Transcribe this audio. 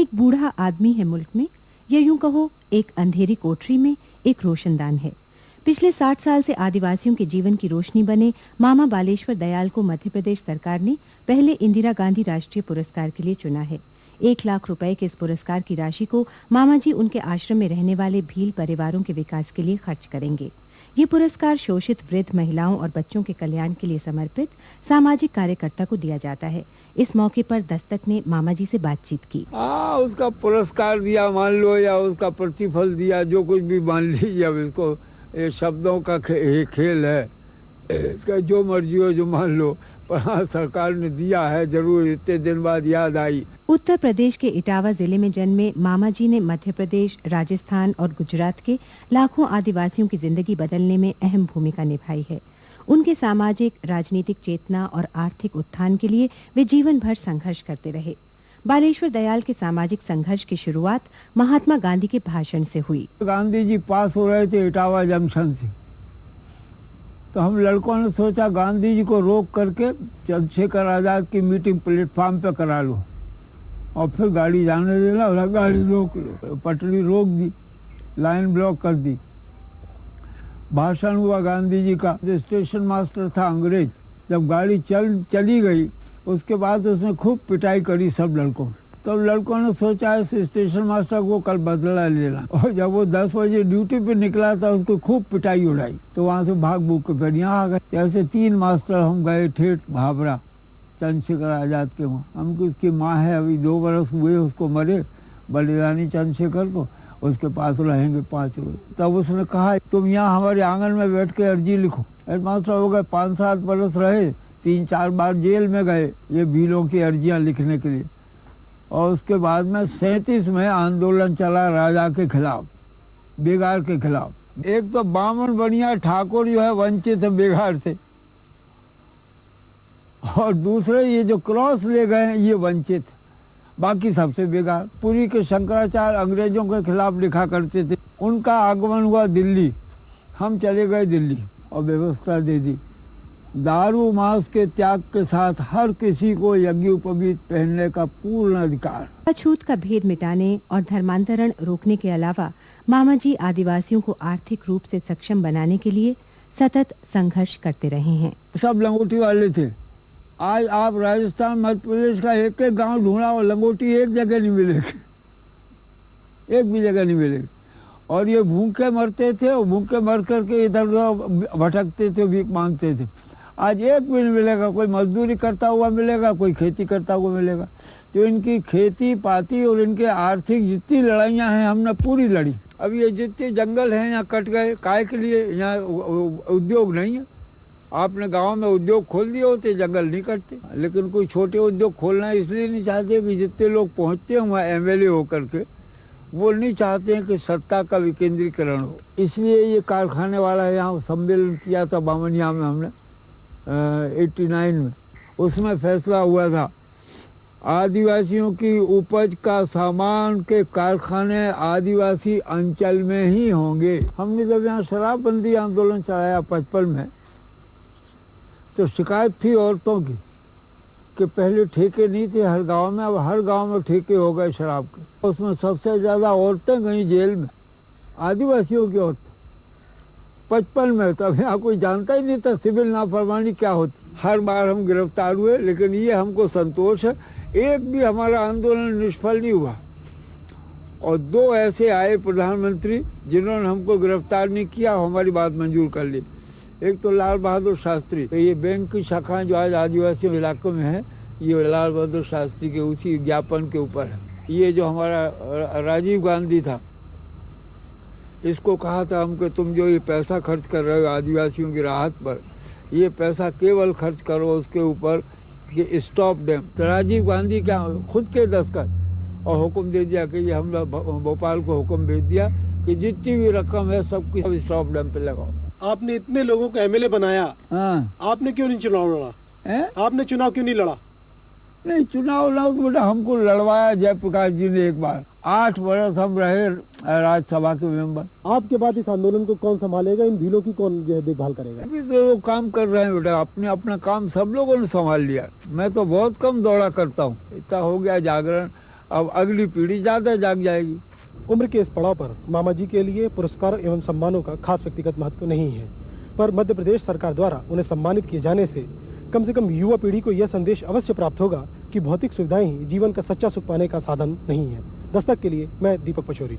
एक बूढ़ा आदमी है मुल्क में, या यूं कहो एक अंधेरी कोठरी में एक रोशनदान है। पिछले 60 साल से आदिवासियों के जीवन की रोशनी बने मामा बालेश्वर दयाल को मध्य प्रदेश सरकार ने पहले इंदिरा गांधी राष्ट्रीय पुरस्कार के लिए चुना है। 1 लाख रुपए के इस पुरस्कार की राशि को मामा जी उनके आश्रम में रहने वाले भील परिवारों के विकास के लिए खर्च करेंगे। ये पुरस्कार शोषित वृद्ध महिलाओं और बच्चों के कल्याण के लिए समर्पित सामाजिक कार्यकर्ता को दिया जाता है। इस मौके पर दस्तक ने मामा जी से बातचीत की। उसका पुरस्कार दिया मान लो, या उसका प्रतिफल दिया, जो कुछ भी मान लीजिए। अब इसको ये शब्दों का खेल है, इसका जो मर्जी हो जो मान लो, पर हाँ सरकार ने दिया है, जरूर इतने दिन बाद याद आई। उत्तर प्रदेश के इटावा जिले में जन्मे मामा जी ने मध्य प्रदेश, राजस्थान और गुजरात के लाखों आदिवासियों की जिंदगी बदलने में अहम भूमिका निभाई है। उनके सामाजिक, राजनीतिक चेतना और आर्थिक उत्थान के लिए वे जीवन भर संघर्ष करते रहे। बालेश्वर दयाल के सामाजिक संघर्ष की शुरुआत महात्मा गांधी के भाषण से हुई। गांधी जी पास हो रहे थे इटावा जंक्शन से, तो हम लड़कों ने सोचा गांधी जी को रोक करके चंद्रशेखर आजाद की मीटिंग प्लेटफार्म पे करा लो और फिर गाड़ी जाने देना, और गाड़ी रोक लो। पटरी रोक दी, लाइन ब्लॉक कर दी। भाषण हुआ गांधी जी का। जो स्टेशन मास्टर था अंग्रेज, जब गाड़ी चली गई उसके बाद उसने खूब पिटाई करी सब लड़कों। तब लड़कों ने सोचा इस स्टेशन मास्टर को कल बदला लेना, और जब वो 10 बजे ड्यूटी पे निकला था उसको खूब पिटाई उड़ाई, तो वहाँ से भाग भूग के फिर यहाँ आ गए। ऐसे 3 मास्टर हम गए ठेठ भाभरा चंद्रशेखर आजाद के वहाँ। हमको उसकी माँ है, अभी 2 बरस हुए उसको मरे, बलिदानी चंद्रशेखर को। उसके पास रहेंगे 5 रोज। तब उसने कहा तुम यहाँ हमारे आंगन में बैठ के अर्जी लिखो। हेडमास्टर हो गए, 5-7 बरस रहे, 3-4 बार जेल में गए ये भीलों की अर्जियां लिखने के लिए। और उसके बाद में 37 में आंदोलन चला राजा के खिलाफ, बेगार के खिलाफ। एक तो बामन बनिया ठाकुर जो है वंचित है बेगार से, और दूसरे ये जो क्रॉस ले गए हैं ये वंचित, बाकी सबसे बेगार। पुरी के शंकराचार्य अंग्रेजों के खिलाफ लिखा करते थे, उनका आगमन हुआ दिल्ली। हम चले गए दिल्ली और व्यवस्था दे दी, दारू मांस के त्याग के साथ हर किसी को यज्ञोपवीत पहनने का पूर्ण अधिकार। छूत का भेद मिटाने और धर्मांतरण रोकने के अलावा मामा जी आदिवासियों को आर्थिक रूप से सक्षम बनाने के लिए सतत संघर्ष करते रहे हैं। सब लंगोटी वाले थे। आज आप राजस्थान मध्य प्रदेश का एक गांव ढूंढा और लंगोटी एक जगह नहीं मिलेगी, एक भी जगह नहीं मिलेगी। और ये भूखे मरते थे, और भूखे मर करके इधर उधर भटकते थे, भीख मांगते थे। आज एक भी नहीं मिलेगा, कोई मजदूरी करता हुआ मिलेगा, कोई खेती करता हुआ मिलेगा। तो इनकी खेती पाती और इनके आर्थिक जितनी लड़ाइयाँ हैं हमने पूरी लड़ी। अब ये जितने जंगल हैं यहाँ कट गए, काय के लिए? यहाँ उद्योग नहीं है। आपने गांव में उद्योग खोल दिए होते जंगल नहीं कटते। लेकिन कोई छोटे उद्योग खोलना इसलिए नहीं चाहते कि जितने लोग पहुँचते हैं वहाँ MLA होकर के, वो नहीं चाहते हैं कि सत्ता का विकेंद्रीकरण हो। इसलिए ये कारखाने वाला यहाँ सम्मेलन किया था बामनिया में हमने 89 में। उसमें फैसला हुआ था आदिवासियों की उपज का सामान के कारखाने आदिवासी अंचल में ही होंगे। हमने जब यहाँ शराबबंदी आंदोलन चलाया 55 में, तो शिकायत थी औरतों की कि पहले ठेके नहीं थे हर गांव में, अब हर गांव में ठेके हो गए शराब के। उसमें सबसे ज़्यादा औरतें गई जेल में, आदिवासियों की औरतें। 55 में तब यहाँ कोई जानता ही नहीं था सिविल नाफरमानी क्या होती। हर बार हम गिरफ्तार हुए, लेकिन ये हमको संतोष है, एक भी हमारा आंदोलन निष्फल नहीं हुआ। और 2 ऐसे आए प्रधानमंत्री जिन्होंने हमको गिरफ्तार नहीं किया, हमारी बात मंजूर कर ली। एक तो लाल बहादुर शास्त्री, तो ये बैंक की शाखाएं जो आज आदिवासियों इलाकों में है, ये लाल बहादुर शास्त्री के उसी ज्ञापन के ऊपर है। ये जो हमारा राजीव गांधी था, इसको कहा था हम कि तुम जो ये पैसा खर्च कर रहे हो आदिवासियों की राहत पर, ये पैसा केवल खर्च करो उसके ऊपर कि स्टॉप डैम। तो राजीव गांधी क्या खुद के दस्तखत और हुक्म दे दिया कि ये हम भोपाल को हुक्म भेज दिया कि जितनी भी रकम है सबकी सब स्टॉप डैम पे लगाओ। आपने इतने लोगों को MLA बनाया, आपने क्यों नहीं चुनाव लड़ा? आपने चुनाव क्यों नहीं लड़ा? नहीं, चुनाव लड़ा तो बेटा हमको लड़वाया जयप्रकाश जी ने एक बार। 8 बरस हम रहे राज्यसभा के मेंबर। आपके बाद इस आंदोलन को कौन संभालेगा? इन भीलों की कौन जो है देखभाल करेगा? अभी तो लोग काम कर रहे हैं बेटा, अपने अपना काम सब लोगों ने संभाल लिया। मैं तो बहुत कम दौड़ा करता हूँ, इतना हो गया जागरण। अब अगली पीढ़ी ज्यादा जाग जाएगी। उम्र के इस पड़ाव पर मामा जी के लिए पुरस्कार एवं सम्मानों का खास व्यक्तिगत महत्व नहीं है, पर मध्य प्रदेश सरकार द्वारा उन्हें सम्मानित किए जाने से कम युवा पीढ़ी को यह संदेश अवश्य प्राप्त होगा कि भौतिक सुविधाएं ही जीवन का सच्चा सुख पाने का साधन नहीं है। दस्तक के लिए मैं दीपक पचौरी।